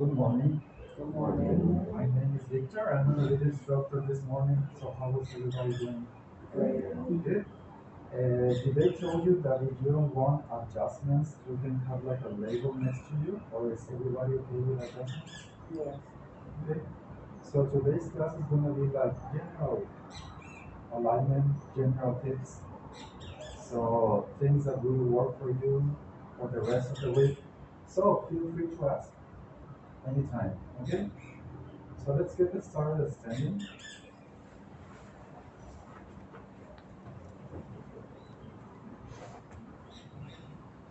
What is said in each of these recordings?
Good morning. Good morning. My name is Victor. I'm a lead instructor this morning. So how is everybody doing? Great. Good. Did they tell you that if you don't want adjustments, you can have like a label next to you? Or is everybody okay with adjustments? Yes. Okay. So today's class is going to be like general alignment, general tips. So things that will work for you for the rest of the week. So feel free to ask anytime. Okay. So let's get this started standing.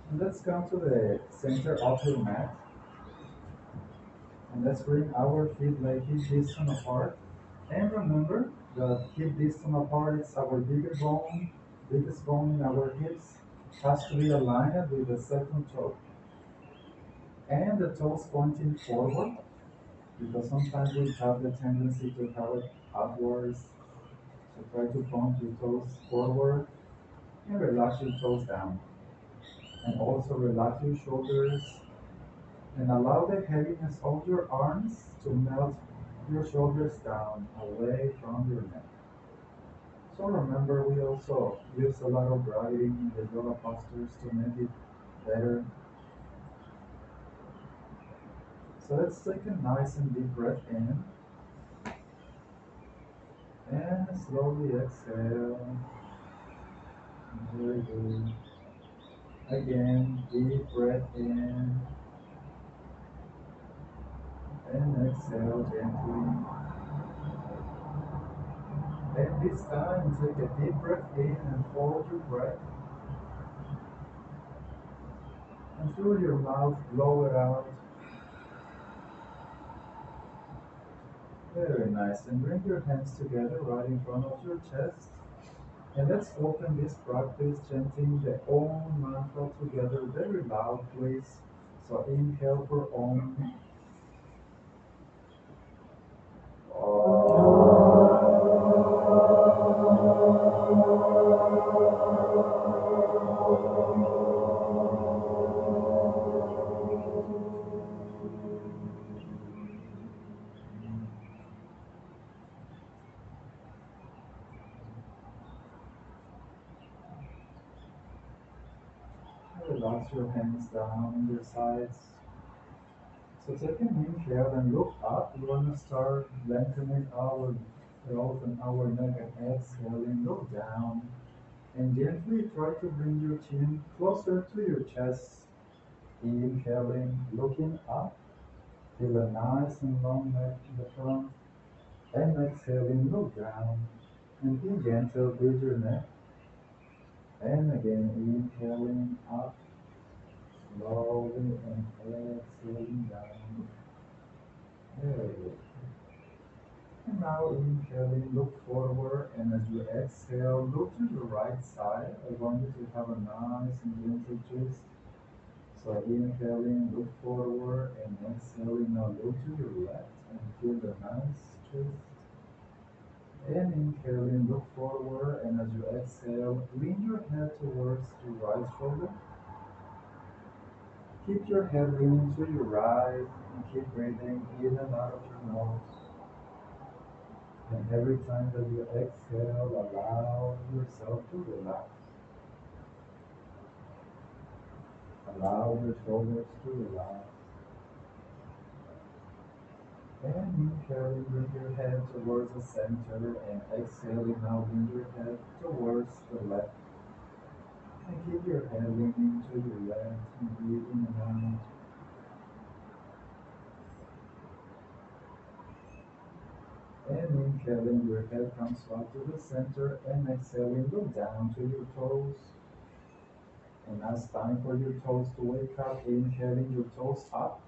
And let's come to the center of your mat. And let's bring our feet like hip distance apart. And remember that hip distance apart is our biggest bone in our hips has to be aligned with the second toe. And the toes pointing forward because sometimes we have the tendency to have it upwards. So try to point your toes forward and relax your toes down. And also relax your shoulders and allow the heaviness of your arms to melt your shoulders down away from your neck. So remember, we also use a lot of gravity in the yoga postures to make it better. So let's take a nice and deep breath in and slowly exhale. Very good. Again, deep breath in and exhale gently. And this time, take a deep breath in and hold your breath. And through your mouth, blow it out. Very nice. And bring your hands together right in front of your chest. And let's open this practice chanting the Om mantra together very loud, please. So inhale for Om. Relax your hands down on your sides. So take an inhale and look up. We want to start lengthening our throat and our neck and exhaling. Look down. And gently try to bring your chin closer to your chest. Inhaling, looking up. Feel a nice and long neck in the front. And exhaling, look down. And be gentle with your neck. And again, inhaling up slowly and exhaling down. Very good. And now inhaling, look forward. And as you exhale, look to your right side. I want you to have a nice and gentle twist. So inhaling, look forward, and exhaling, now look to your left and feel the nice twist. And inhaling, look forward, and as you exhale, lean your head towards your right shoulder. Keep your head leaning to your right, and keep breathing in and out of your nose. And every time that you exhale, allow yourself to relax. Allow your shoulders to relax. And inhaling, bring your head towards the center, and exhaling, now bring your head towards the left. And keep your head leaning to your left and breathe in and out. And inhaling, your head comes back to the center, and exhaling, look down to your toes. And now it's time for your toes to wake up. Inhaling, your toes up.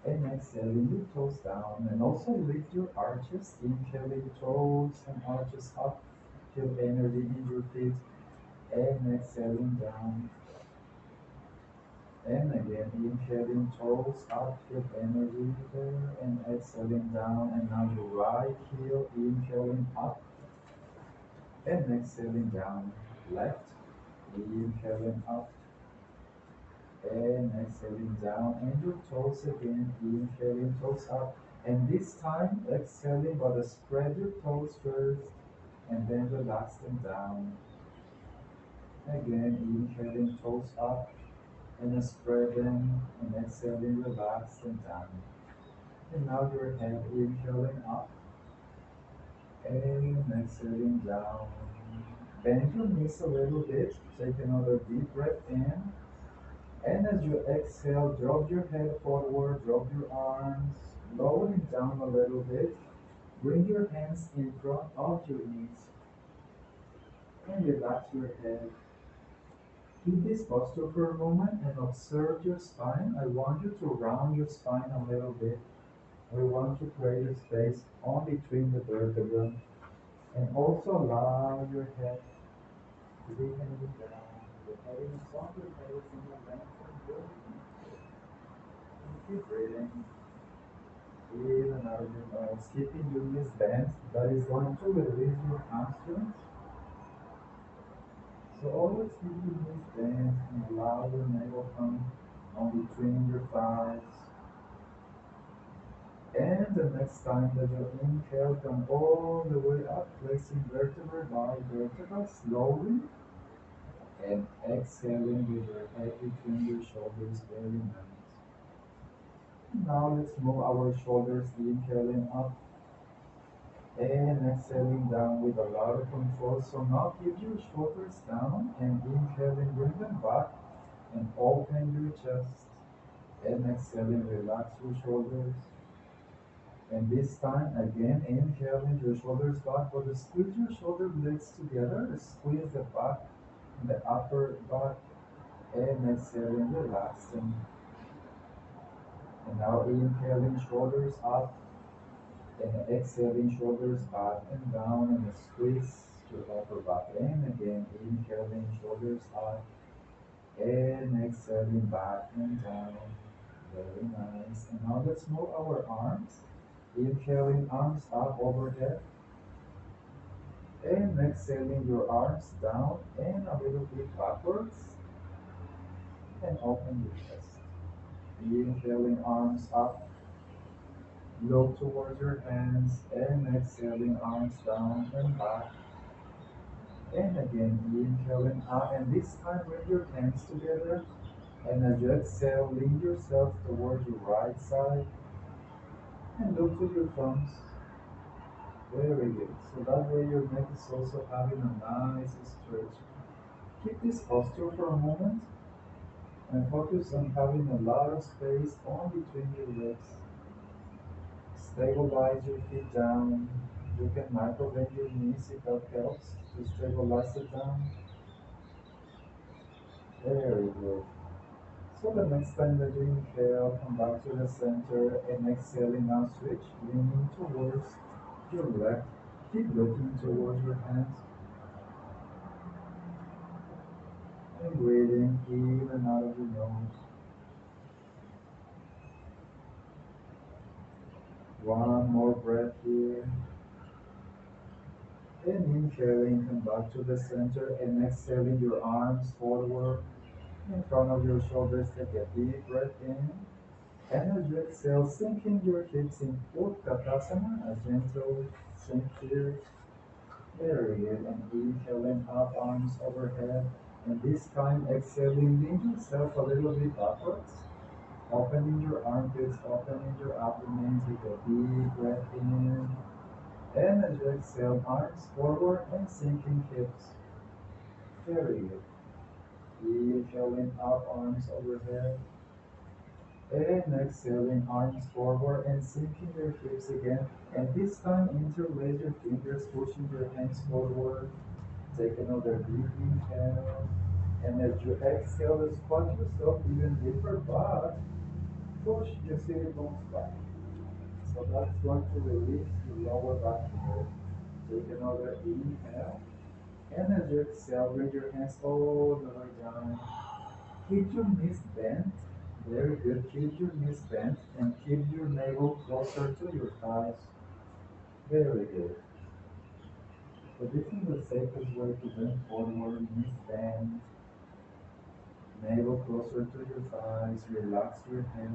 And exhaling, your toes down. And also lift your arches. Inhaling, toes and arches up. Feel energy in your feet. And exhaling down. And again, inhaling, toes up, feel energy there. And exhaling down. And now your right heel, inhaling up. And exhaling down. Left, inhaling up. And exhaling down and your toes again, inhaling toes up. And this time exhaling, but spread your toes first and then relax them down. Again, inhaling toes up and spread them and exhaling, relax them down. And now your head inhaling up and exhaling down. Bend your knees a little bit. Take another deep breath in. And as you exhale, drop your head forward, drop your arms, lowering down a little bit. Bring your hands in front of your knees and relax your head. Keep this posture for a moment and observe your spine. I want you to round your spine a little bit. We want to create a space on between the vertebrae and also allow your head to be hanging down. The head in front of your face and the length of your neck. And keep breathing. In and out of your nose, keeping your knees bent. That is going to release your hamstrings. So always keep your knees bent and allow your navel come on between your thighs. And the next time that you inhale, come all the way up, placing vertebra by vertebra slowly. And exhaling with your head between your shoulders, very nice. Now let's move our shoulders, inhaling up and exhaling down with a lot of control. So now keep your shoulders down and inhaling, bring them back and open your chest. And exhaling, relax your shoulders. And this time again, inhaling your shoulders back, but squeeze your shoulder blades together. Squeeze the back, the upper back, and exhaling, relax them. And now inhaling, shoulders up, and exhaling, shoulders back and down, and squeeze your upper back. And again, inhaling, shoulders up, and exhaling, back and down. Very nice. And now let's move our arms. Inhaling, arms up overhead, and exhaling, your arms down and a little bit backwards, and open your chest. Inhaling, arms up, look towards your hands, and exhaling, arms down and back. And again, inhaling out, and this time bring your hands together. And as you exhale, lean yourself towards your right side and look to your thumbs. Very good. So that way your neck is also having a nice stretch. Keep this posture for a moment and focus on having a lot of space on between your legs. Stabilize your feet down. You can micro bend your knees if that helps to stabilize it down. Very good. So the next time that you inhale, come back to the center and exhaling now switch, leaning towards your left. Keep looking towards your hands and breathing in and out of your nose. One more breath here. And inhaling, come back to the center and exhaling your arms forward in front of your shoulders. Take a deep breath in. And as you exhale, sinking your hips in Utkatasana, a gentle sink here. Very good. And inhaling up, arms overhead. And this time exhaling, lean yourself a little bit backwards. Opening your armpits, opening your abdomen. Take a deep breath in. And as you exhale, arms forward and sinking hips. Very good. Inhaling up, arms overhead. And exhaling, arms forward and sinking your hips again. And this time, interlace your fingers, pushing your hands forward. Take another deep inhale. And as you exhale, squat yourself even deeper back. Push your sitting bones back. So that's going to release your lower back here. Take another inhale. And as you exhale, bring your hands all the way down. Keep your knees bent. Very good. Keep your knees bent and keep your navel closer to your thighs. Very good. So this is the safest way to bend forward, knees bent. Navel closer to your thighs. Relax your head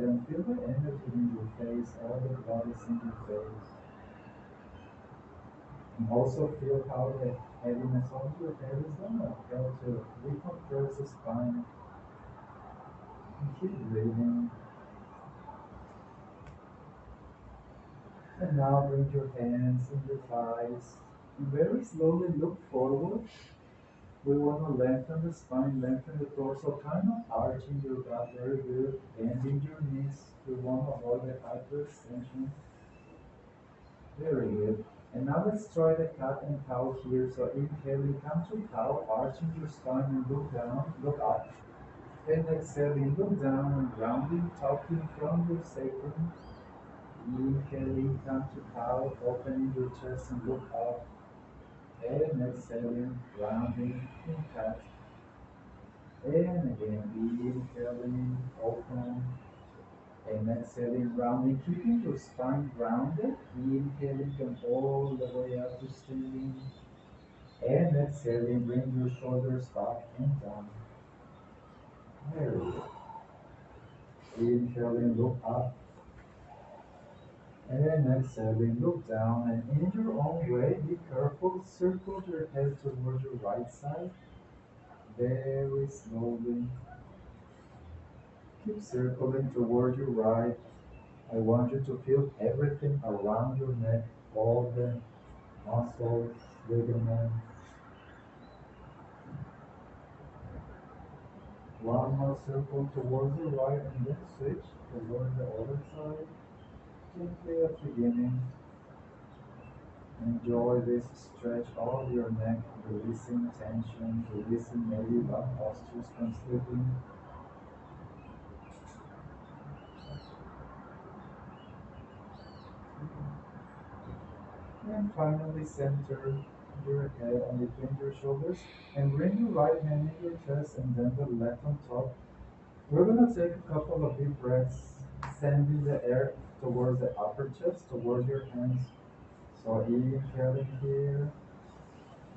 and feel the energy in your face, all the blood is in your face. And also feel how the heaviness of your head is gonna help to recompress the spine. And keep breathing. And now bring your hands in your thighs. And very slowly look forward. We want to lengthen the spine, lengthen the torso, kind of arching your back very good, bending your knees. We want to avoid the hyperextension. Very good. And now let's try the cat and cow here. So inhaling, come to cow, arching your spine and look down, look up. And exhaling, look down and rounding, talking from your sacrum. Inhaling, come to cow, opening your chest and look up. And exhaling, rounding in cat. And again, inhaling, open. And exhaling, rounding, keeping your spine grounded. Inhaling, come all the way up to standing. And exhaling, bring your shoulders back and down. Very good. Inhaling, look up. And exhaling, look down. And in your own way, be careful. Circle your head towards your right side. Very slowly. Keep circling toward your right. I want you to feel everything around your neck, all the muscles, ligaments. One more circle towards the right and then switch towards the other side. Gently at the beginning. Enjoy this stretch of your neck, releasing tension, releasing maybe back postures from sleeping. And finally center your head on between your shoulders and bring your right hand in your chest and then the left on top. We're gonna take a couple of deep breaths, sending the air towards the upper chest, towards your hands. So inhaling here,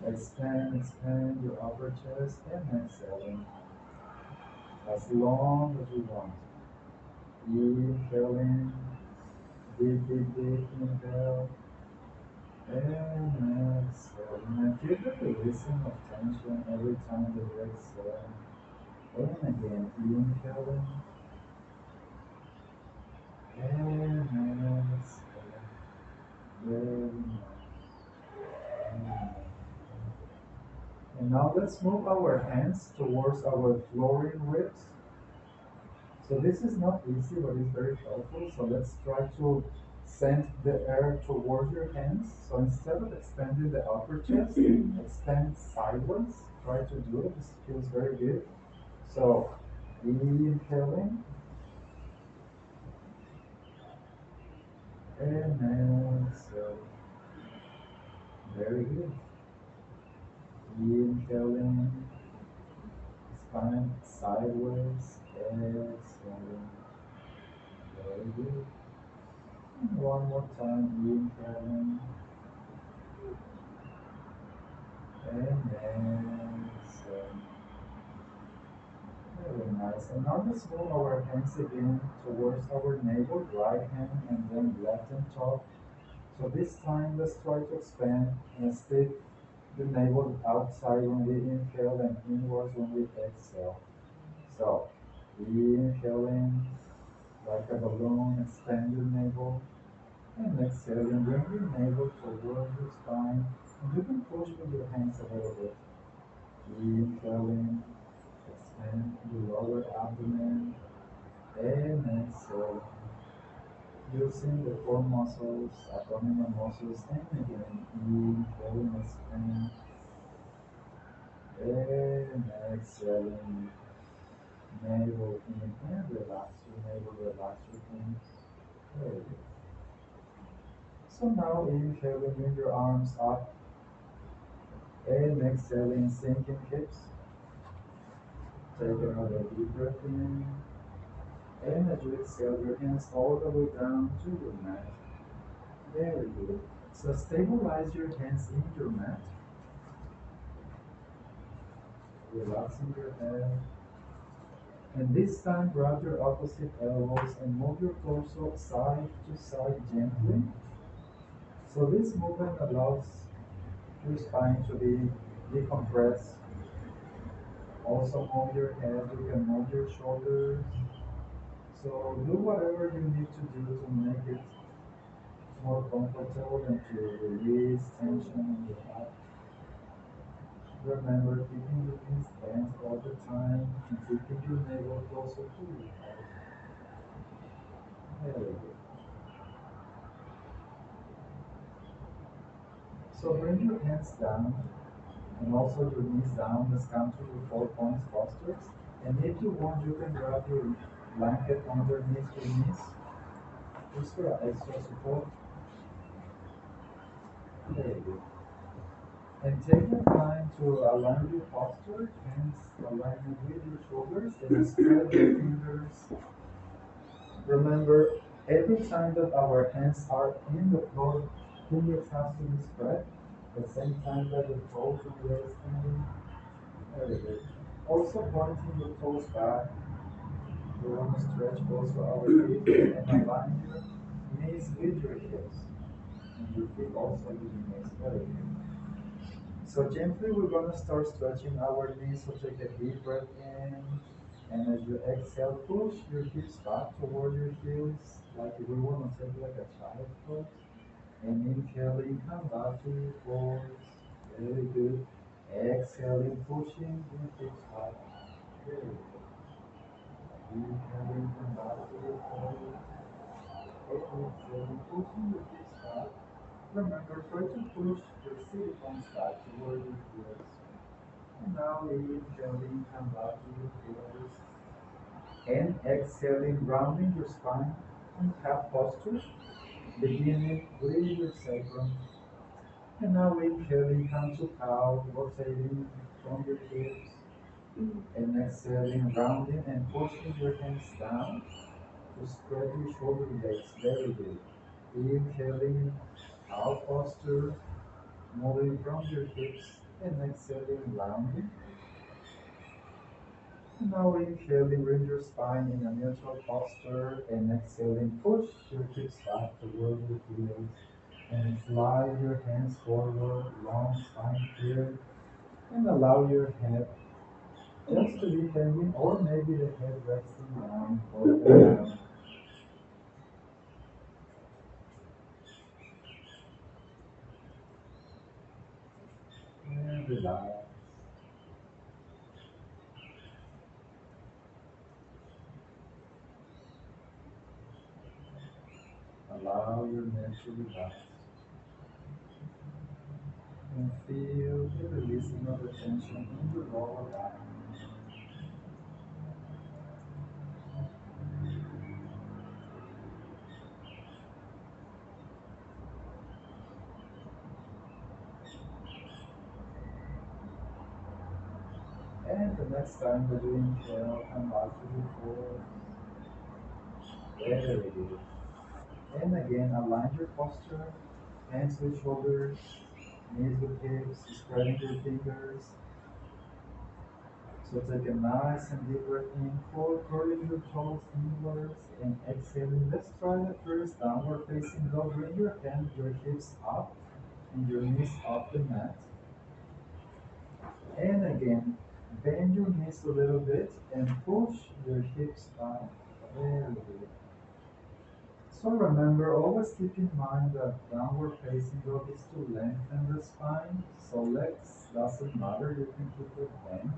expand your upper chest, and exhaling as long as you want. Inhaling, deep inhale, and exhaling. And feel the releasing of tension every time you exhale. And again, inhaling, and exhaling. Very nice. And now let's move our hands towards our flooring ribs. So this is not easy, but it's very helpful. So let's try to send the air towards your hands. So instead of extending the upper chest, extend sideways. Try to do it. This feels very good. So inhaling and exhaling. Very good. Inhaling, spine sideways, exhaling. Very good. And one more time, inhaling and exhaling. Very nice. And now let's move our hands again towards our navel, right hand and then left on top. So this time let's try to expand and stick the navel outside when we inhale and inwards when we exhale. So inhaling like a balloon, expand your navel, and exhaling, bring your navel towards your spine. And you can push with your hands a little bit. Inhaling, expand your lower abdomen, and exhaling. Using the core muscles, abdominal muscles, and again, inhaling, expand, and exhaling. Navel in and relax your navel, relax your hands. Very good. So now inhaling, bring your arms up, and exhaling, sinking hips. Take another deep breath in, and as you exhale, your hands all the way down to your mat. Very good. So stabilize your hands in your mat. relaxing your head. And this time, grab your opposite elbows and move your torso side to side gently. So this movement allows your spine to be decompressed. Also move your head, you can move your shoulders. So do whatever you need to do to make it more comfortable and to release tension in your back. Remember keeping your knees bent all the time and keeping your navel closer to your heart. There we go. So bring your hands down and also your knees down. Let's come to your 4 points postures. And if you want, you can grab your blanket underneath your knees just for extra support. There you go. And take your time to align your posture, hands alignment with your shoulders, and spread your fingers. Remember, every time that our hands are in the floor, fingers have to be spread. At the same time that the toes and the standing. Very good. Also pointing your toes back. We want to stretch also our feet and align your knees with your hips. And your feet also with your knees. Very good. So gently we're going to start stretching our knees. So take a deep breath in. And as you exhale, push your hips back toward your heels. Like if we want to take like a child pose. And inhaling, come back to your core. Very good. Exhaling, pushing your hips back. Very good. Inhaling, come back to your core. Exhaling, pushing your hips back. Remember, try to push your sit bones back toward your heels. And now inhaling, come back to your heels. And exhaling, rounding your spine in half posture, beginning with your sacrum. And now inhaling, come to cow, rotating from your hips. And exhaling, rounding and pushing your hands down to spread your shoulder blades. Very good. Inhaling, cow posture, moving from your hips. And exhaling, rounding. Now inhaling, bring your spine in a neutral posture, and exhaling, push your hips back toward your heels, and slide your hands forward, long spine here, and allow your head just to be hanging, or maybe the head resting down or down, and relax. Allow your neck to relax, and feel the releasing of the tension in your lower back. And the next time that you inhale, come back to your core. Very good. And again, align your posture, hands with shoulders, knees with hips, spreading your fingers. So take a nice and deep breath in, curling your toes inwards and exhaling. Let's try the first downward facing dog. Bring your hands, your hips up and your knees off the mat. And again, bend your knees a little bit and push your hips back. Very good. So remember, always keep in mind that downward facing dog is to lengthen the spine. So legs doesn't matter, you can keep it bent.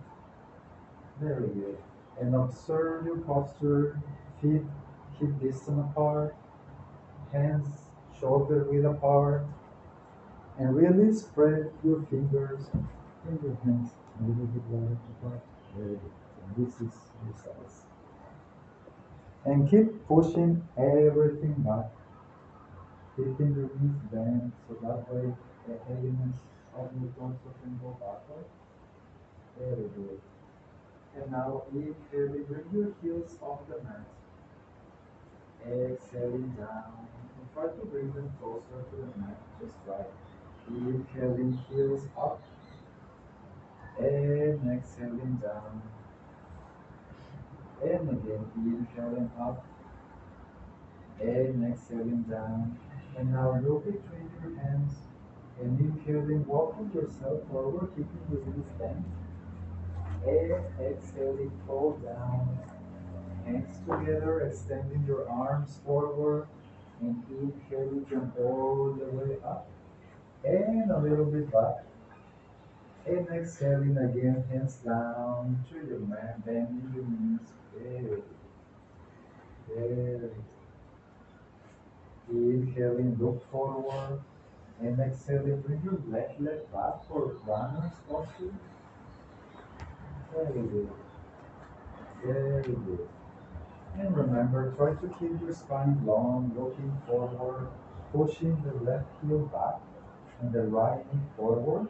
Very good. And observe your posture, feet hip distant apart, hands shoulder width apart, and really spread your fingers and your hands a little bit wide apart. Very good. And this is your size. And keep pushing everything back, keeping your knees bent so that way the heaviness of your torso can go backward. Very good. And now inhaling, bring your heels off the mat. Exhaling down. And try to bring them closer to the mat, just right. Inhaling, heels up. And exhaling down. And again, inhaling up. And exhaling down. And now look between your hands. And inhaling, walking yourself forward, keeping your knees bent. And exhaling, fall down. Hands together, extending your arms forward. And inhaling, jump all the way up. And a little bit back. And exhaling again, hands down to your mat, bending your knees. Very, very. Inhaling, look forward. And exhaling, bring your left leg back for runner's posture. Very good. Very good. And remember, try to keep your spine long, looking forward, pushing the left heel back and the right knee forward.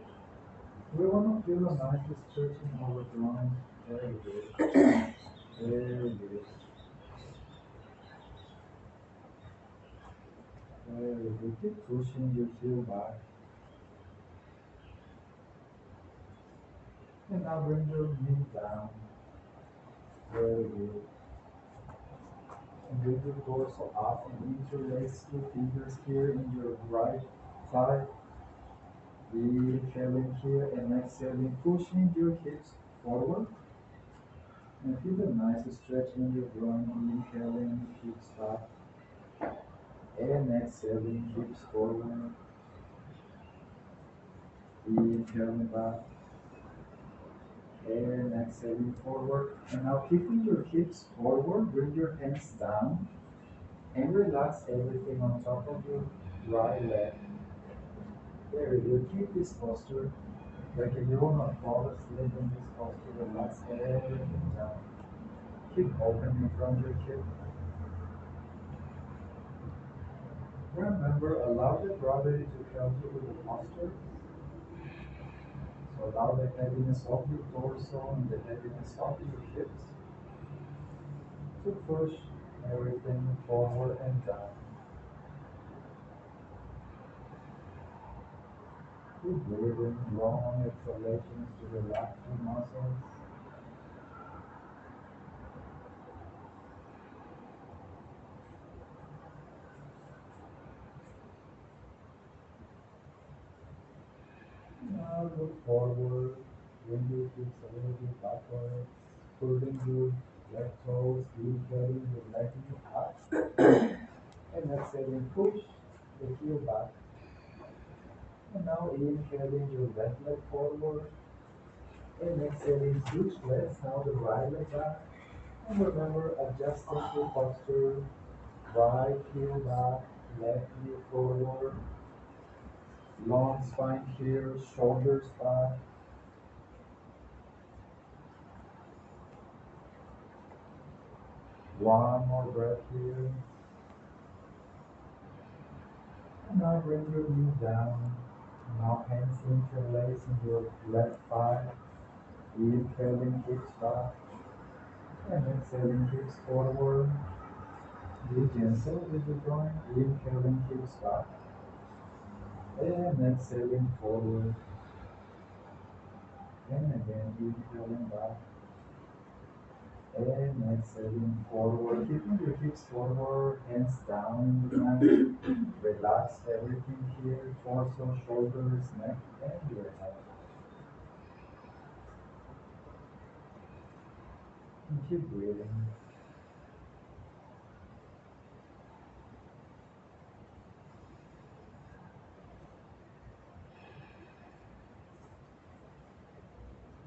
We want to feel a nice stretching our groin. Very good. Very good. Very good. Keep pushing your heel back. And now bring your knee down. Very good. And bring your torso up and interlace your fingers here in your right thigh. Inhaling here and exhaling, pushing your hips forward. And feel a nice stretch in your groin. Inhaling, hips back. And exhaling, hips forward. Inhaling back. And exhaling forward. And now keeping your hips forward, bring your hands down and relax everything on top of your right leg. Very good. Keep this posture. Like if you will not fall asleep in this posture, relax everything down. Keep opening from your hip. Remember, allow the gravity to help you with the posture. So allow the heaviness of your torso and the heaviness of your hips to push everything forward and down. Keep breathing, long exhalations to relax your muscles. Now look forward, bring your hips a little bit backwards, pulling your left toes, inhaling your left knee up, and exhaling, push the heel back. And now inhaling your left leg forward, and exhaling, switch legs, now the right leg back. And remember, adjusting your posture, right heel back, left knee forward, long spine here, shoulders back. One more breath here. And now bring your knee down. Now hands interlace in your left thigh. Inhaling hips back. And exhaling hips forward. Be gentle with the groin. Inhaling hips back. And exhaling forward. And again, inhaling back. And exhaling forward. Keeping your hips forward, hands down in the mat. Relax everything here, torso, shoulders, neck, and your head. And keep breathing.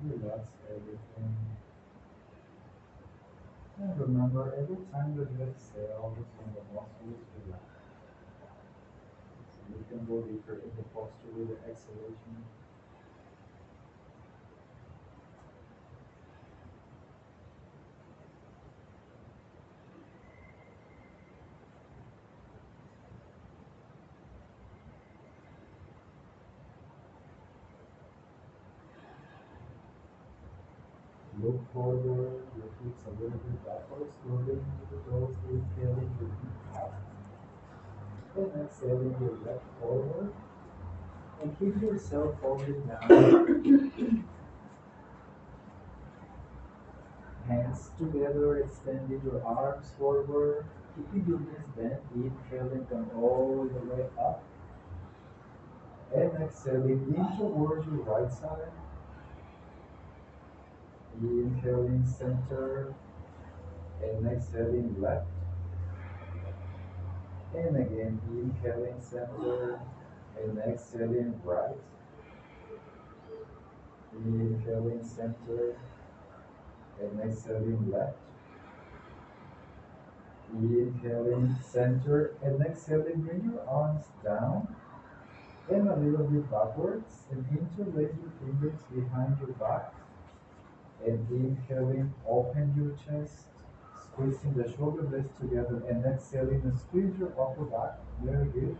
Relax everything. And remember, every time that you exhale, just when the muscles relax. So you can go deeper in the posture with the exhalation. Look forward, your hips a little bit backwards, rolling the toes, inhaling your feet up, and exhaling your left forward. And keep yourself holding down. Hands together, extending your arms forward, keeping your knees bent, inhaling them all the way up, and exhaling in towards your right side. Inhaling center, and exhaling left, and again inhaling center, and exhaling right, inhaling center, and exhaling left, inhaling center, and exhaling, bring your arms down and a little bit backwards, and interlace your fingers behind your back, and inhaling, open your chest, squeezing the shoulder blades together, and exhaling, squeeze your upper back. Very good.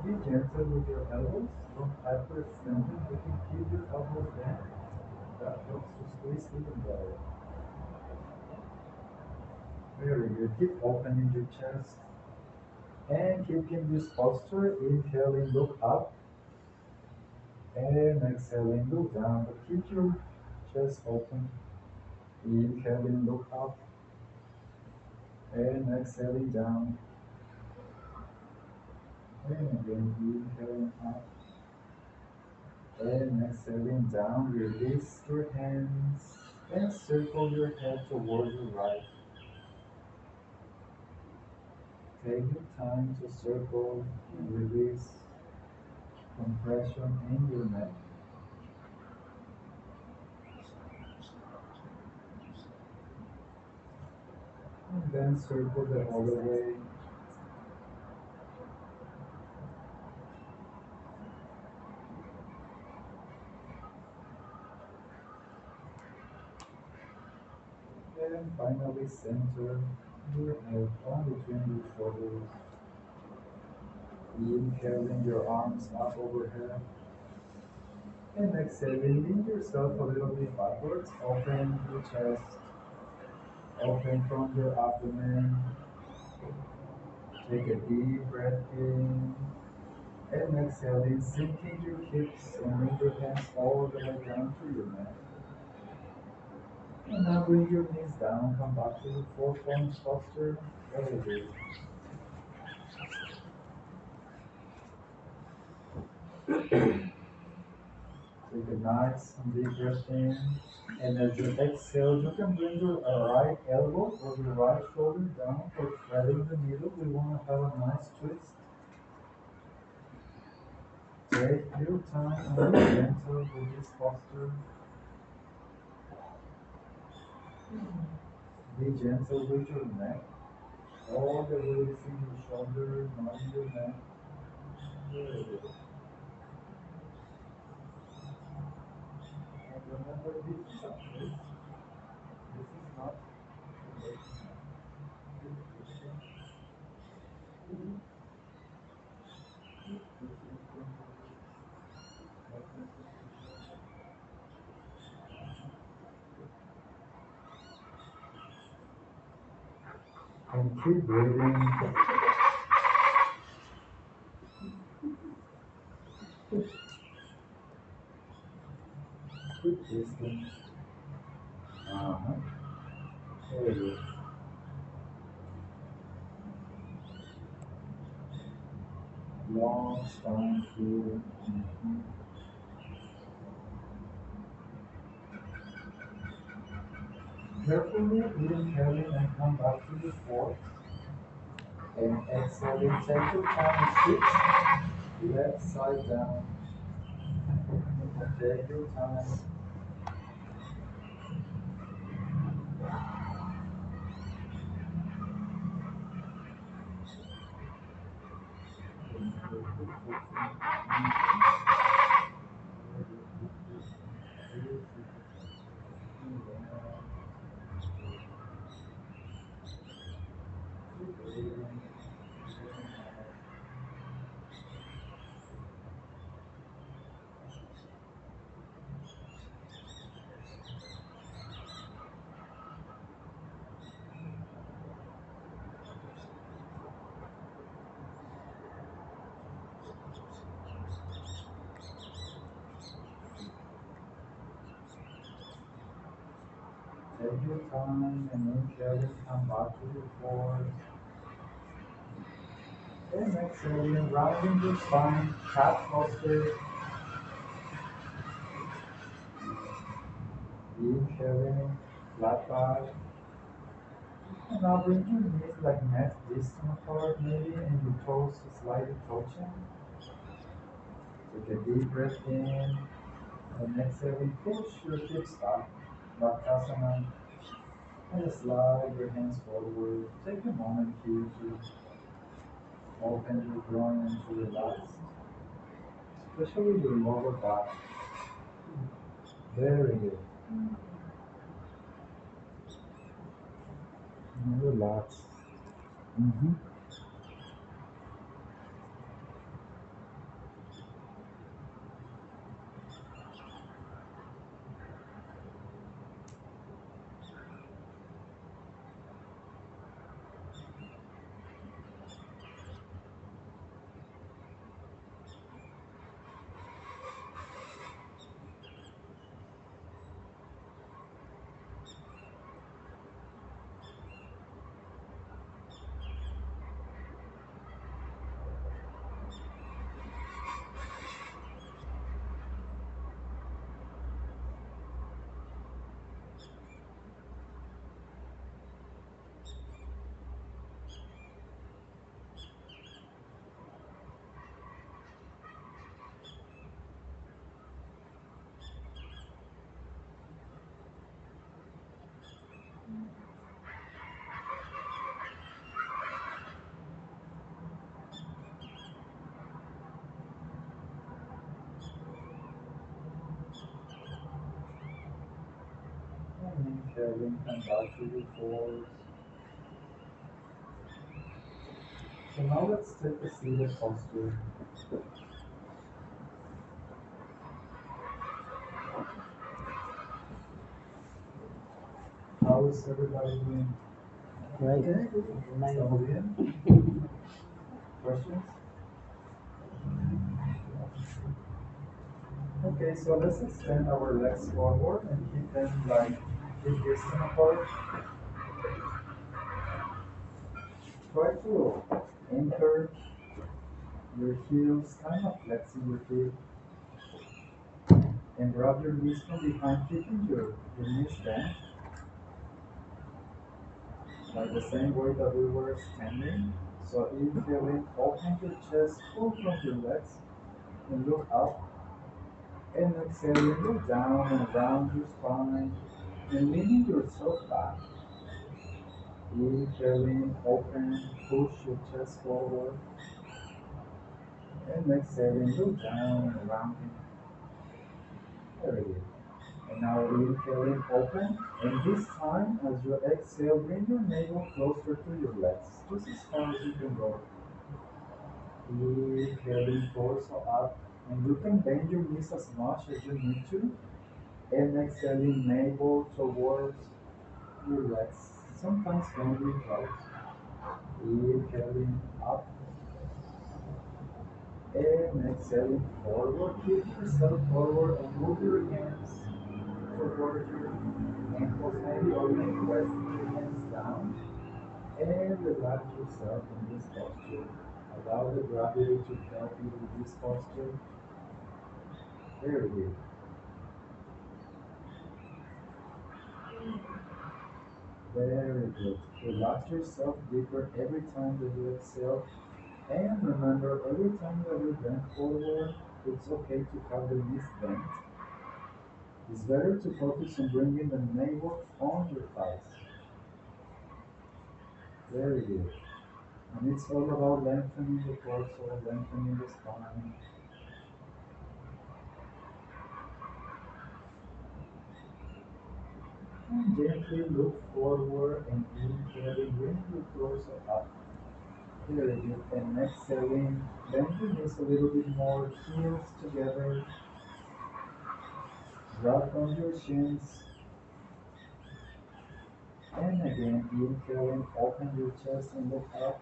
Be gentle with your elbows. Don't hyperextend them. You can keep your elbows bent. That helps to squeeze even better. Very good. Keep opening your chest and keeping this posture. Inhaling, look up, and exhaling, look down. But keep your chest open. Inhaling, look up, and exhaling down. And again, inhaling up and exhaling down. Release your hands and circle your head towards your right. Take your time to circle and release compression in your neck. And then circle the other way. And finally center your head on between your shoulders. Inhaling your arms up overhead. And exhaling, lean yourself a little bit backwards. Open your chest. Open from your abdomen. Take a deep breath in. And exhaling, sinking your hips and bring your hands all the way down to your neck. And now bring your knees down. Come back to the four points posture. Very good. Take a nice and deep breath in. And as you exhale, you can bring your right elbow or your right shoulder down for threading the needle. We want to have a nice twist. Take your time and be gentle with this posture. Be gentle with your neck. All the weight is in your shoulder, not in your neck. Very good. And remember, this is a twist. This is not and keep breathing. Keep twisting. Uh-huh. Very good. Long spine here. Mhm. Carefully inhaling and come back to the fourth. And exhaling, take your time and switch left side down. Take your time. Take your time and inhaling, come back to your force. And exhaling, rounding your spine, cat posture. Inhaling, flat back. And now bring your knees like neck distant apart maybe and your toes slightly touching. Take a deep breath in and exhaling, push your hips back. Bakasana. And slide your hands forward. Take a moment here to open your groin and to relax, especially your lower back. Very good. And relax. Mhm. And inhaling, come back to your force. So now let's take a seated posture. How is everybody doing? Very good. Settled in? Questions? Okay, so let's extend our legs forward and keep them like hip distant apart. Try to anchor your heels, kind of flexing your feet, and grab your knees from behind, keeping your knees bent, like the same way that we were standing. So inhaling, open your chest, pull from your legs, and look up. And exhaling, look down and around your spine, and leaning yourself back. Inhaling, open, push your chest forward, and exhaling, look down and around you. Very good. And now inhaling, open, and this time as you exhale, bring your navel closer to your legs, just as far as you can go. Inhaling, torso up, and you can bend your knees as much as you need to, and exhaling, navel towards your legs. Sometimes bend your toes. Inhaling up, and exhaling forward. Keep yourself forward and move your hands toward your ankles maybe, or maybe resting your hands down. And relax yourself in this posture. Allow the gravity to help you with this posture. Very good. Very good. Relax yourself deeper every time that you exhale. And remember, every time that you bend forward, it's okay to have the knees bent. It's better to focus on bringing the navel on your thighs. Very good. And it's all about lengthening the torso, lengthening the spine. And gently look forward and inhaling, bring your torso up. Very good. And exhaling, bend your knees a little bit more, heels together, drop on your shins. And again, inhaling, open your chest and look up.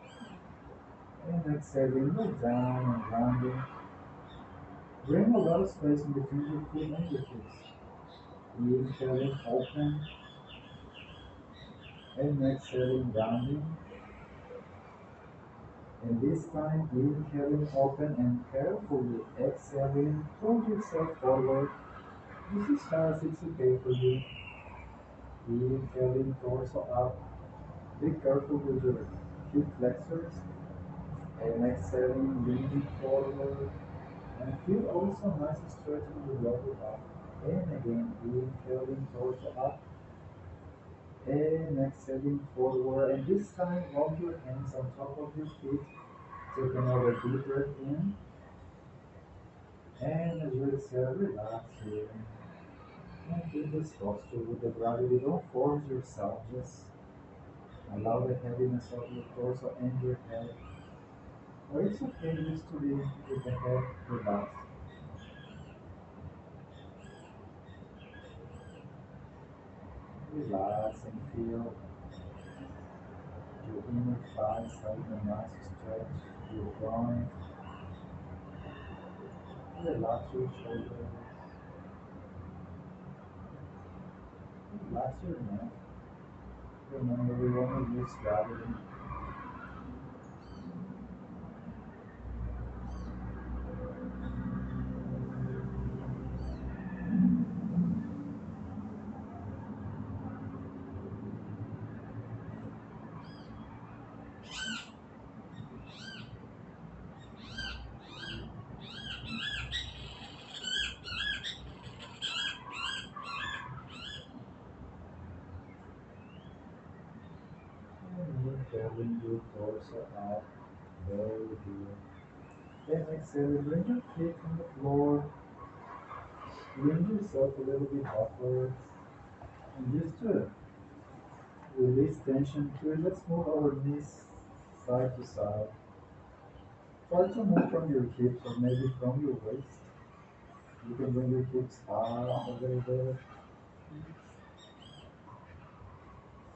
And exhaling, look down and rounding. Bring a lot of space in between your feet and your hips. Inhaling, open. And exhaling, rounding. And this time, inhaling, open and carefully exhaling, pull yourself forward. This is fast, it's okay for you. Inhaling, torso up. Be careful with your hip flexors. And exhaling, leaning forward. And feel also nice stretch in the lower back. And again, inhaling, torso up. And exhaling forward. And this time, roll your hands on top of your feet. Take another deep breath in. And as you exhale, relax here. And keep this posture with the gravity. Don't force yourself. Just allow the heaviness of your torso and your head. Or it's okay just to be with the head relaxed. Relax and feel your inner thighs having a nice stretch. Your groin. Relax your shoulders. Relax your neck. Remember, we want to use gravity. And inhaling your torso up. Very good. Then exhale, bring your feet on the floor. Lean yourself a little bit backwards. And just to release tension here, let's move our knees side to side. Try to move from your hips or maybe from your waist. You can bring your hips up a little bit.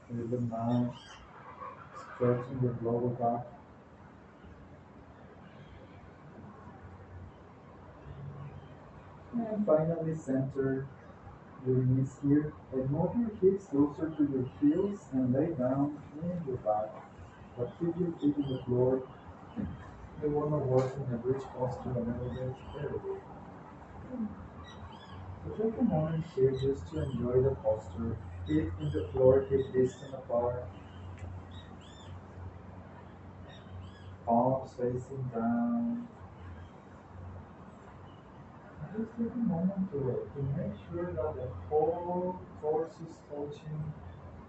A little bit now. Stretching your lower back. And finally center your knees here. And move your hips closer to your heels and lay down in your back. But keep your feet on the floor. We want to work in a bridge posture a little bit. There we go. So take a moment here just to enjoy the posture. Feet in the floor, hip distant apart, palms facing down. And just take a moment to make sure that the whole torso is touching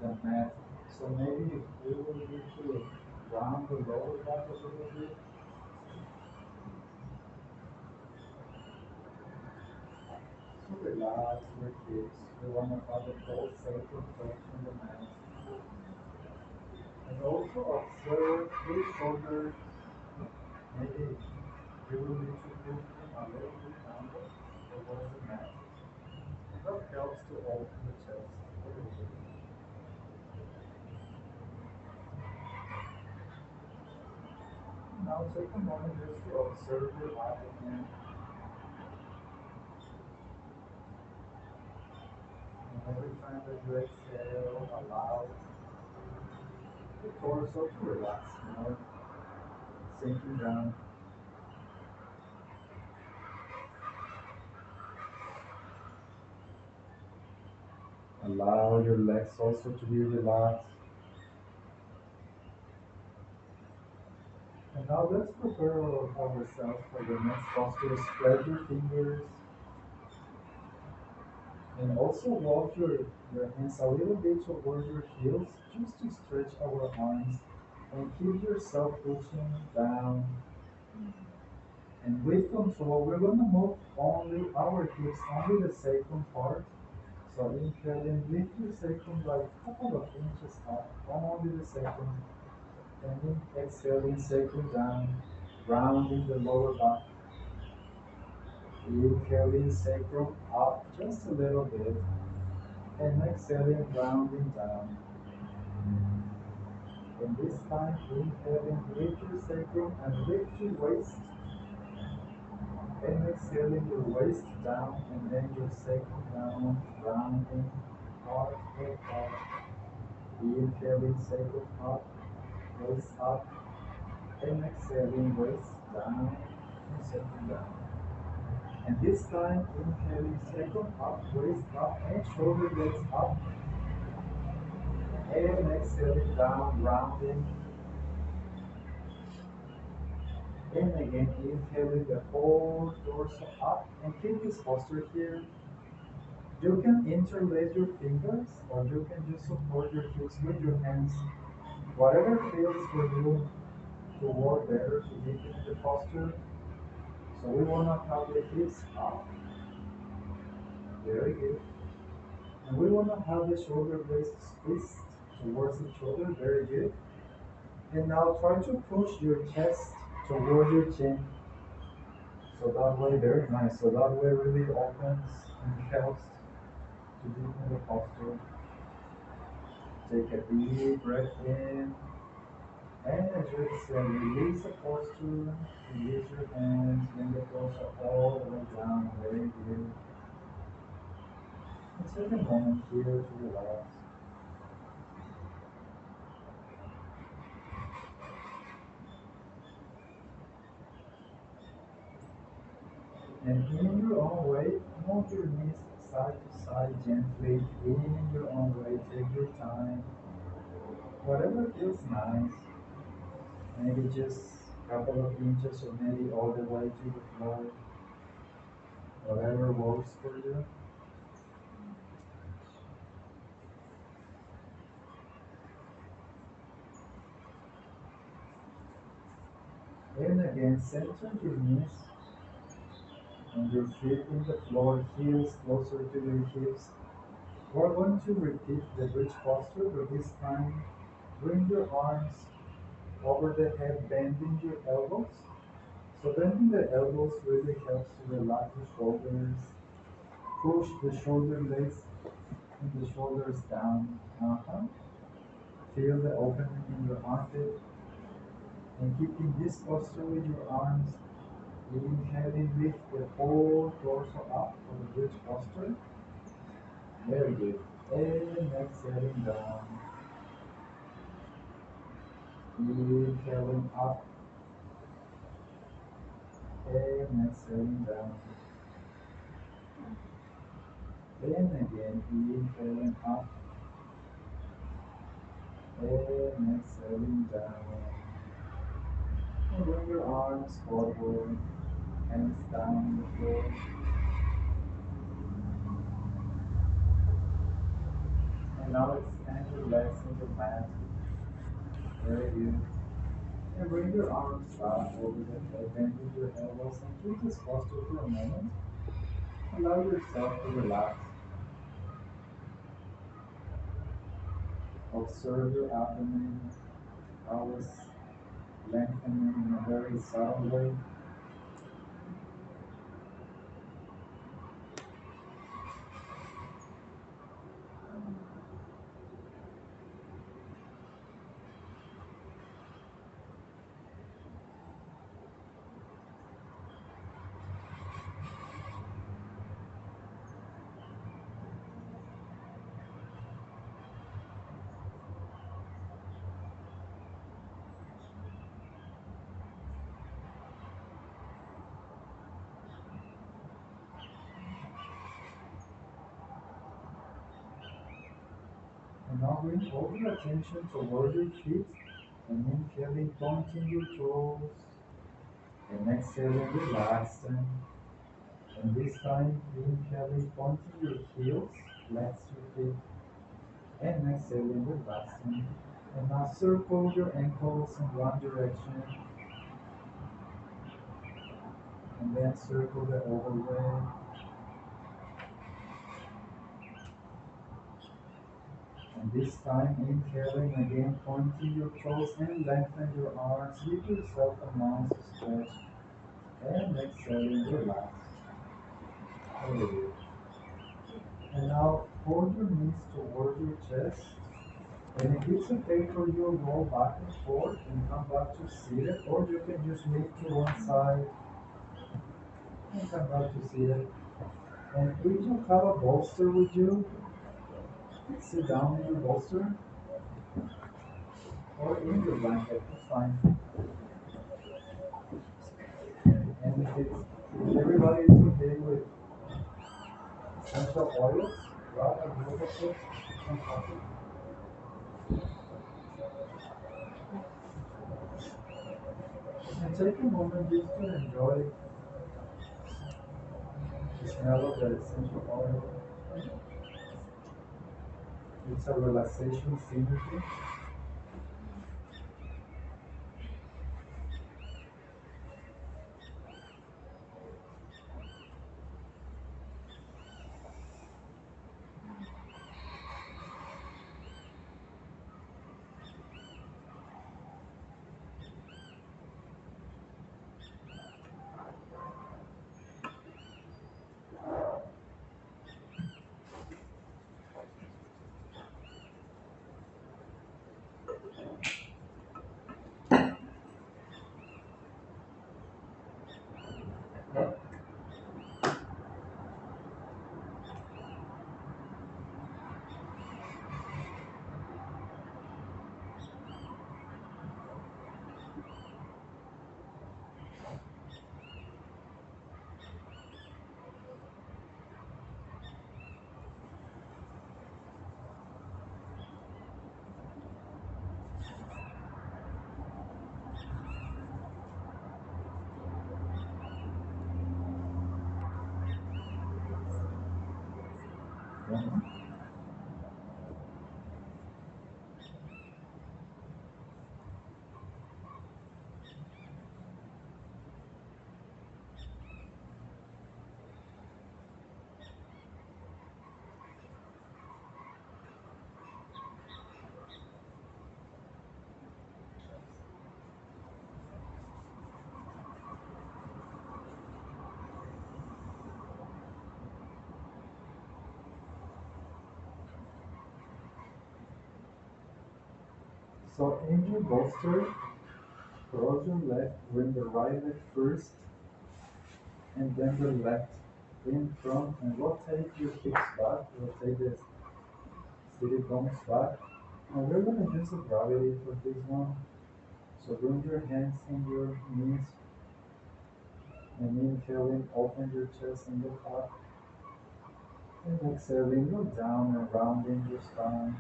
the mat. So maybe we will need to round the lower back a little bit. So relax your hips. We want to have the whole sacrum touching the mat. And also observe which shoulder maybe you will need to move them a little bit downward towards the mat. That helps to open the chest a little bit. Now take a moment just to observe your abdomen. And every time that you exhale, allow the torso to relax more, sinking down. Allow your legs also to be relaxed. And now let's prepare ourselves for the next posture. Spread your fingers and also walk your hands a little bit toward your heels just to stretch our arms and keep yourself pushing down. And with control, we're going to move only our hips, only the sacrum part. So inhaling, lift your sacrum like a couple of inches up, only the sacrum. And then exhaling, sacrum down, rounding the lower back. Inhaling, sacrum up just a little bit. And exhaling, rounding down. And this time, inhaling, lift your sacrum and lift your waist. And exhaling your waist down and then your sacrum down, rounding, heart, head, heart. Inhaling, cycle up, waist up, and exhaling, waist down, and circle down. And this time, inhaling, cycle up, waist up, and shoulder blades up, and exhaling down, rounding, and again, inhaling the whole torso up, and keep this posture here. You can interlace your fingers, or you can just support your hips with your hands. Whatever feels for you to work better to deepen the posture. So we want to have the hips up. Very good. And we want to have the shoulder blades squeezed towards each other. Very good. And now try to push your chest toward your chin. So that way, very nice. So that way really opens and helps to deepen the posture. Take a deep breath in. And as you exhale, release the posture, release your hands, bring the torso all the way down. Very good. And take a moment here to relax. And in your own way, move your knees side to side gently. In your own way, take your time. Whatever feels nice. Maybe just a couple of inches or maybe all the way to the floor. Whatever works for you. And again, center your knees and your feet in the floor, heels closer to your hips. We're going to repeat the bridge posture, but this time bring your arms over the head, bending your elbows. So bending the elbows really helps to relax the shoulders, push the shoulder blades and the shoulders down. Feel the opening in your armpit and keeping this posture with your arms. Inhaling, lift the whole torso up for the bridge posture. Very good. And exhaling down. Inhaling up and exhaling down. And again, inhaling up and exhaling down. And bring your arms forward, hands down on the floor. And now extend your legs in the mat. Very good. And bring your arms back over the head, bending your elbows, and keep this posture for a moment. Allow yourself to relax. Observe your abdomen, how it's lengthening in a very subtle way. And now bring all your attention toward your feet and inhaling, pointing your toes and exhaling, relax them. And this time, inhaling, pointing your heels, flex your feet, and exhaling, relaxing. And now circle your ankles in one direction, and then circle the other way. And this time, inhaling again, pointing your toes and lengthen your arms. Give yourself a nice stretch. And exhaling, relax. Very good. And now hold your knees toward your chest. And if it's okay for you, roll back and forth and come back to seated, or you can just lean to one side and come back to seated. And if you have a bolster with you, sit down in your bolster. or in your blanket, it's fine. And if everybody is okay with essential oils, grab a group of it, some coffee, and take a moment just to enjoy the smell of the essential oil. It's a relaxation scenery. Mhm. So in your bolster, cross your left, bring the right leg first, and then the left in front, and rotate your hips back, rotate the seated bones back. And we're gonna use the gravity for this one. So bring your hands on your knees, and inhaling, open your chest and look up. And exhaling, look down and rounding your spine.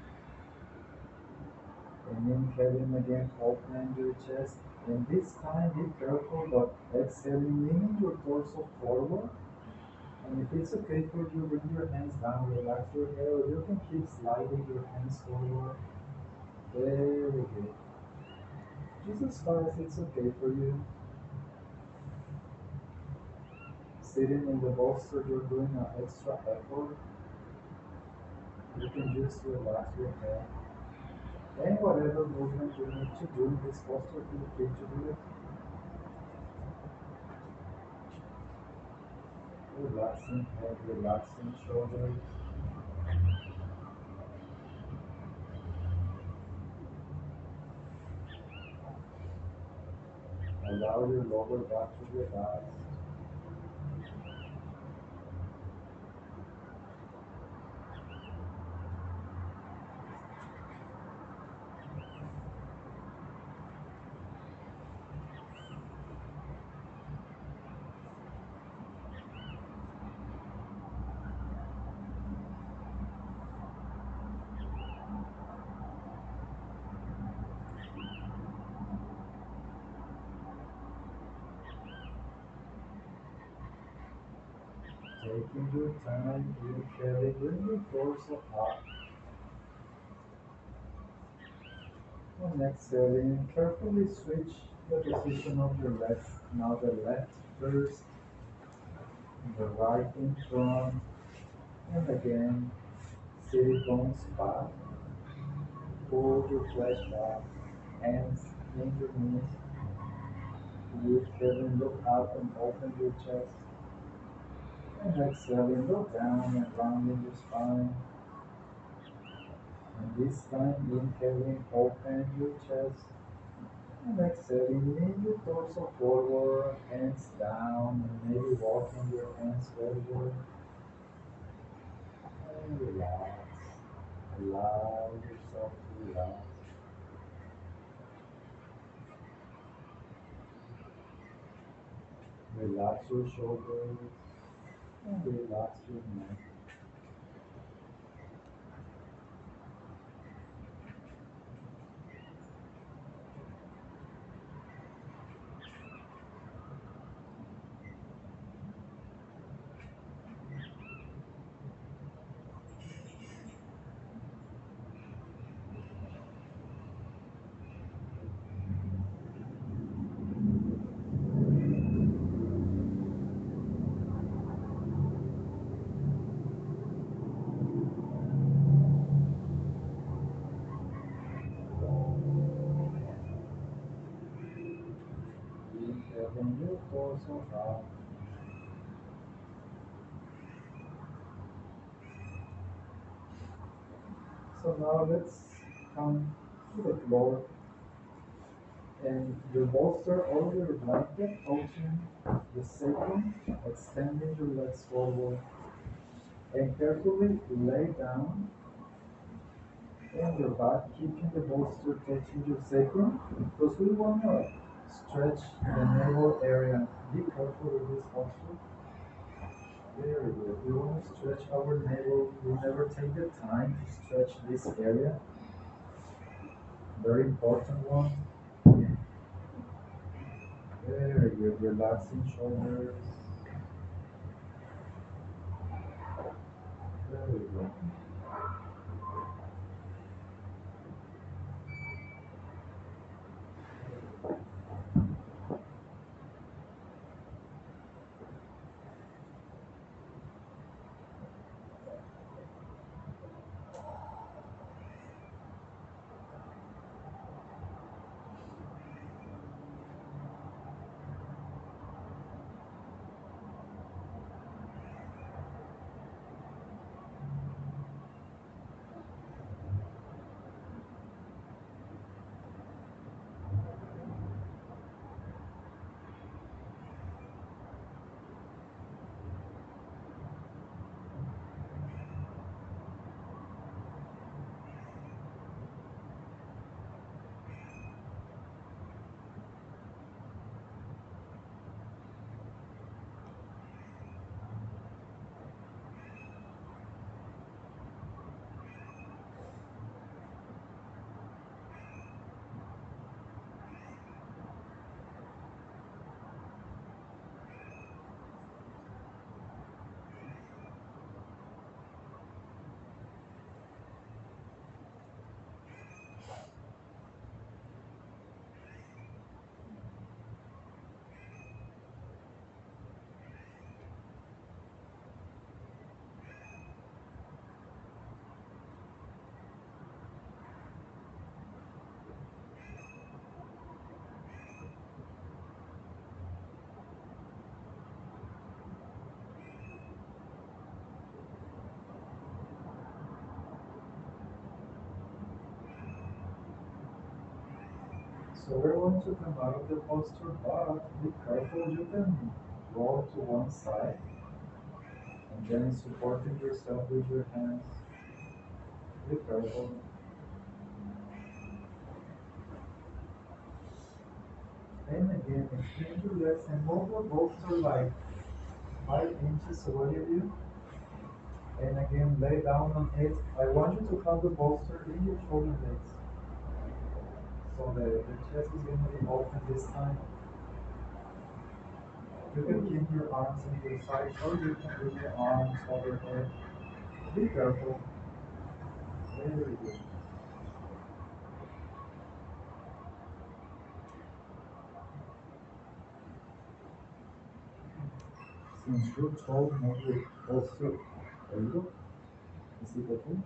And inhaling again, open your chest. And this time, be careful, but exhaling, leaning your torso forward. And if it's okay for you, bring your hands down, relax your hair, or you can keep sliding your hands forward. Very good. Just as far as it's okay for you. Sitting in the bolster, you're doing an extra effort. You can just relax your head. And whatever movement you need to do in this posture, feel free to do it. Relaxing head, relaxing shoulders. Allow your lower back to relax. Taking your time, inhaling, bring your torso up. And exhaling, carefully switch the position of your legs. Now the left first, the right in front, and again, sit bones back, pull your flesh back, hands in your knees, inhaling, look up and open your chest, and exhaling, look down and rounding your spine. And this time, inhaling, open your chest, and exhaling, lean your torso forward, hands down, and maybe walking your hands forward. And relax. Allow yourself to relax. Relax your shoulders and relax your neck. Inhale from your torso up. So now let's come to the floor and your bolster or your blanket, touching the sacrum, extending your legs forward, and carefully lay down on your back, keeping the bolster touching your sacrum, because we want to stretch the navel area. Be careful with this posture. Very good. We want to stretch our navel. We never take the time to stretch this area. Very important one. Very good. Relaxing shoulders. Very good. So we're going to come out of the posture, but be careful. You can roll to one side and then supporting yourself with your hands. Be careful. And again, extend your legs and move your bolster like 5 inches away of you. And again, lay down on it. I want you to have the bolster in your shoulder blades. So the chest is going to be open this time. You can keep your arms in your sides or you can put your arms overhead. Be careful. Very good. Since you're tall, move your posture a little. Is it okay?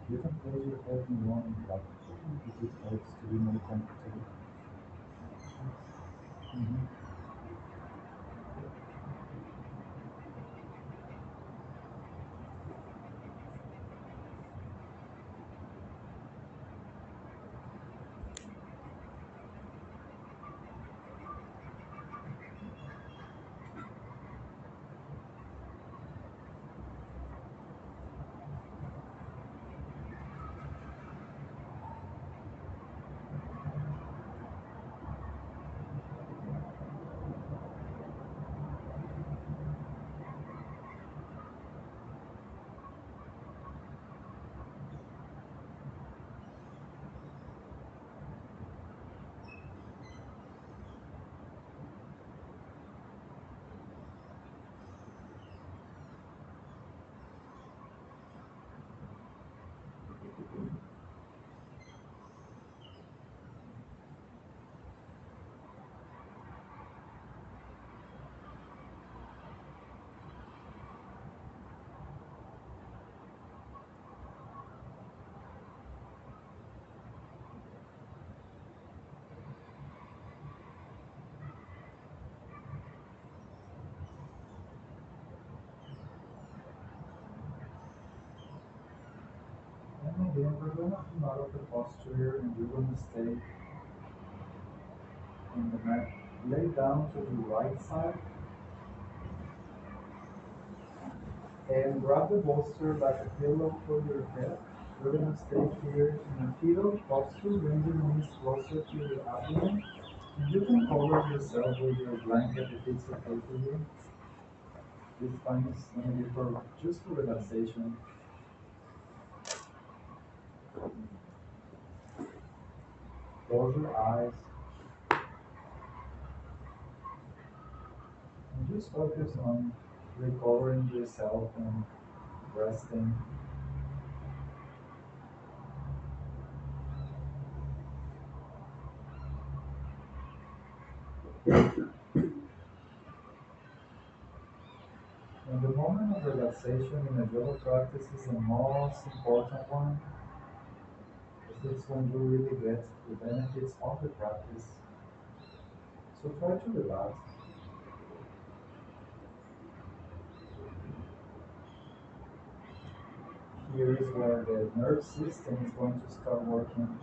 You can place your head in one back if it helps to be more comfortable. Mhm. we're gonna come out of the posture and we're gonna stay on the mat. Lay down to the right side and grab the bolster like a pillow for your head. We're gonna stay here in a fetal posture, bring your knees closer to your abdomen. And you can cover yourself with your blanket if it's okay for you. This time is gonna be for just for relaxation. Close your eyes and just focus on recovering yourself and resting. And the moment of relaxation in a yoga practice is the most important one. It's when you really get the benefits of the practice. So try to relax. Here is where the nerve system is going to start working.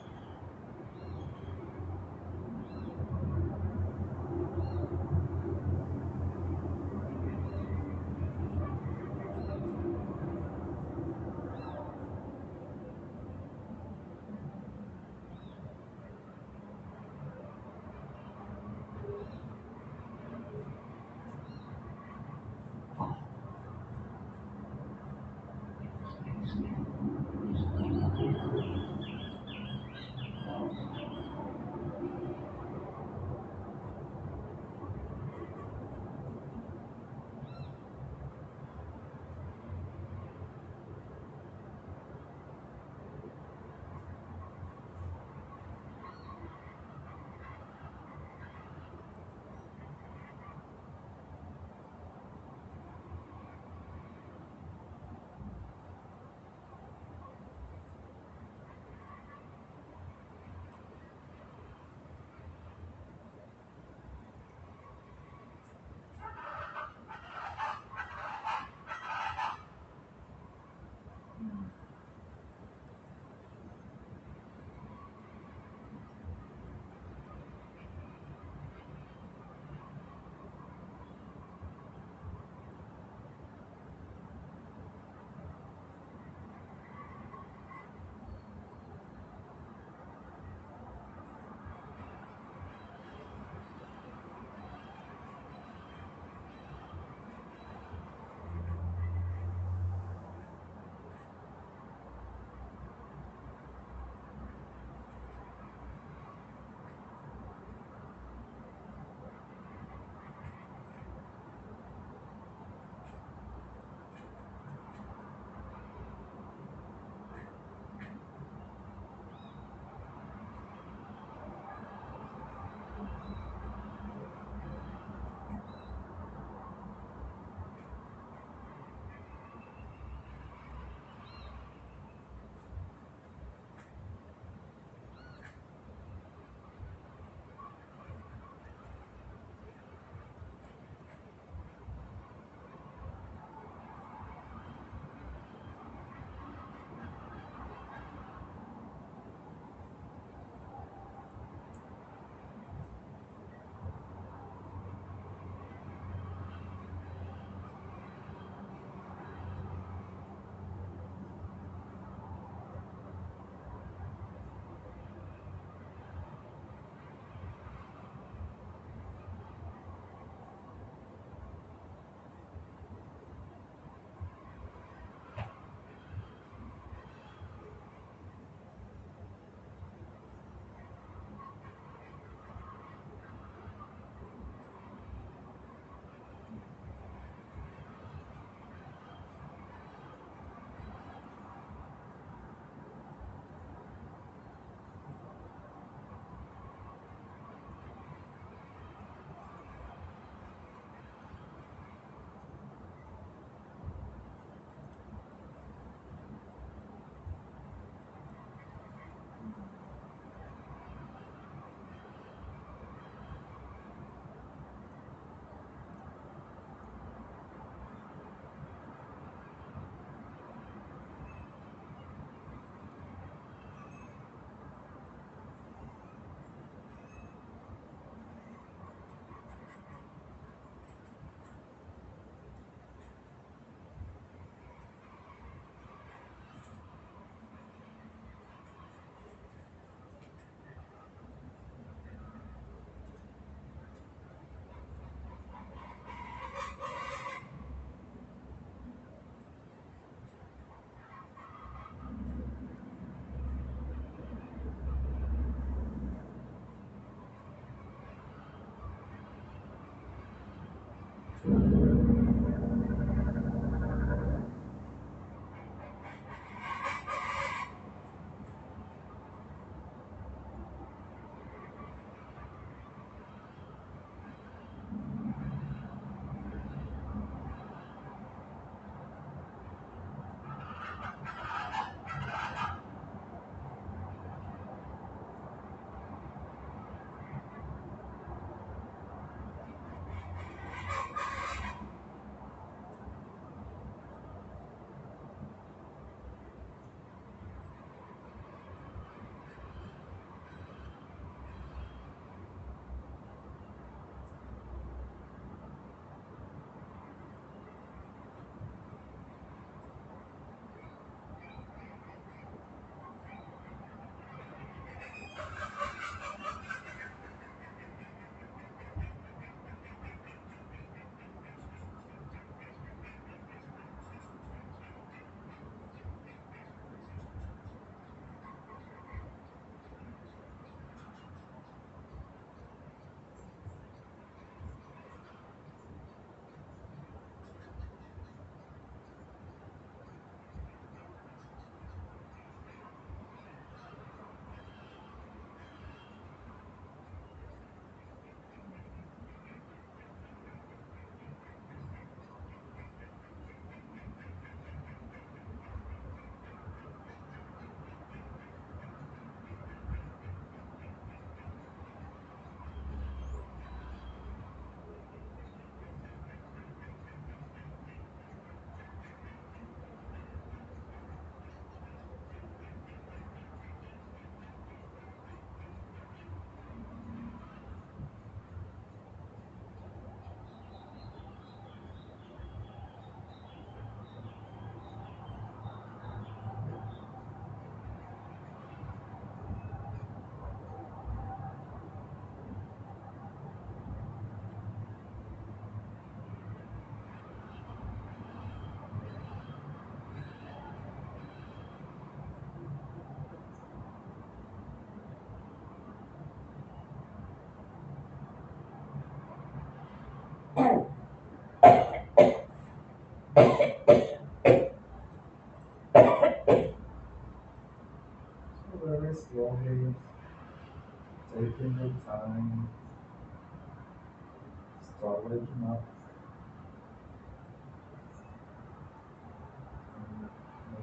waking up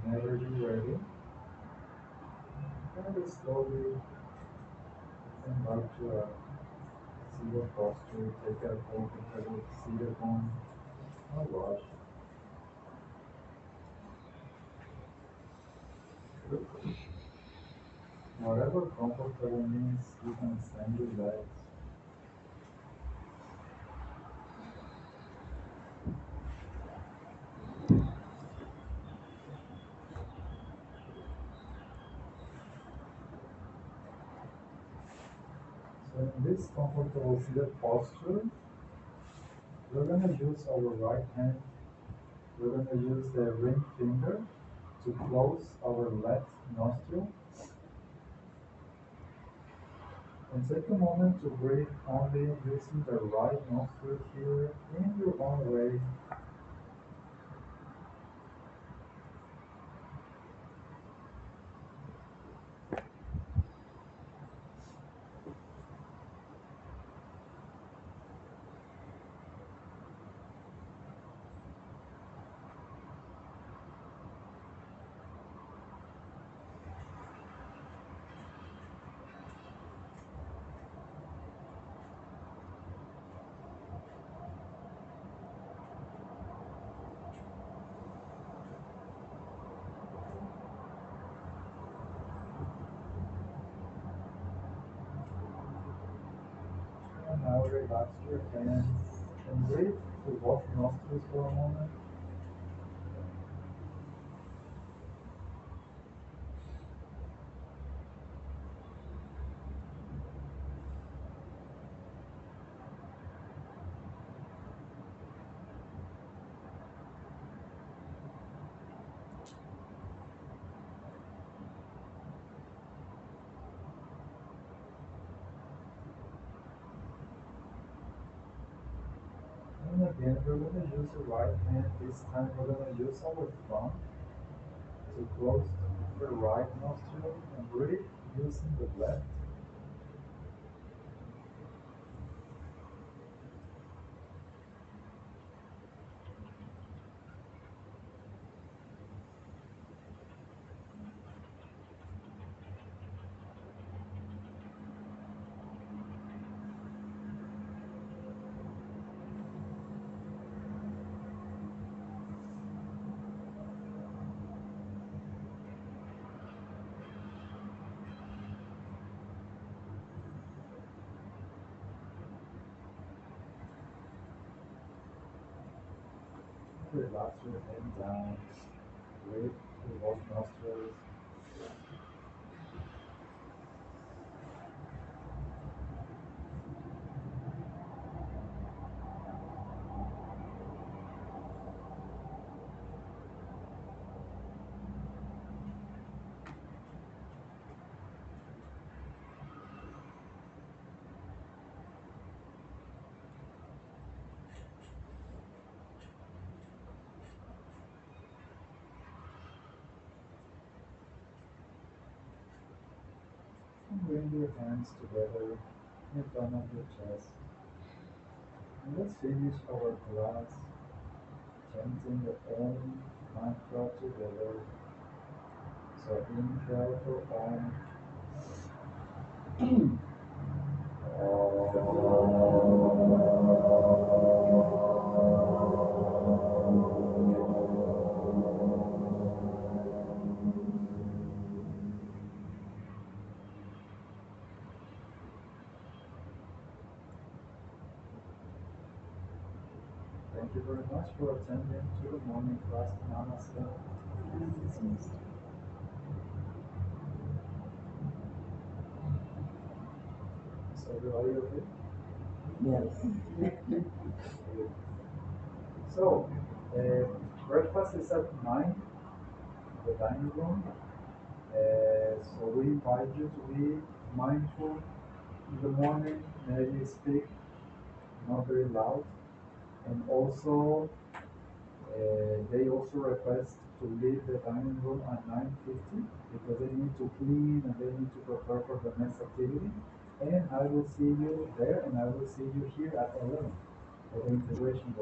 whenever you're ready. Very slowly and back to a seated posture. Take a comfortable seated one. No rush. Whatever comfortable means, you can extend your legs. So in this comfortable seated posture, we're going to use our right hand. We're going to use the ring finger to close our left nostril and take a moment to breathe only using the right nostril here in your own way. And now relax your hands and breathe through both nostrils for a moment. And again, we're going to use the right hand. This time we're going to use our thumb to close the right nostril and breathe using the left. Relax your head down. Breathe through both nostrils. And bring your hands together in front of your chest. And let's finish our class chanting the Om mantra together. So inhale for Om. Thank you very much for attending to the morning class. Namaste. So everybody okay? Yes. So, breakfast is at 9 in the dining room. So we invite you to be mindful in the morning, maybe speak not very loud. And also, they also request to leave the dining room at 9:50 because they need to clean and they need to prepare for the next activity. And I will see you there and I will see you here at 11. for the integration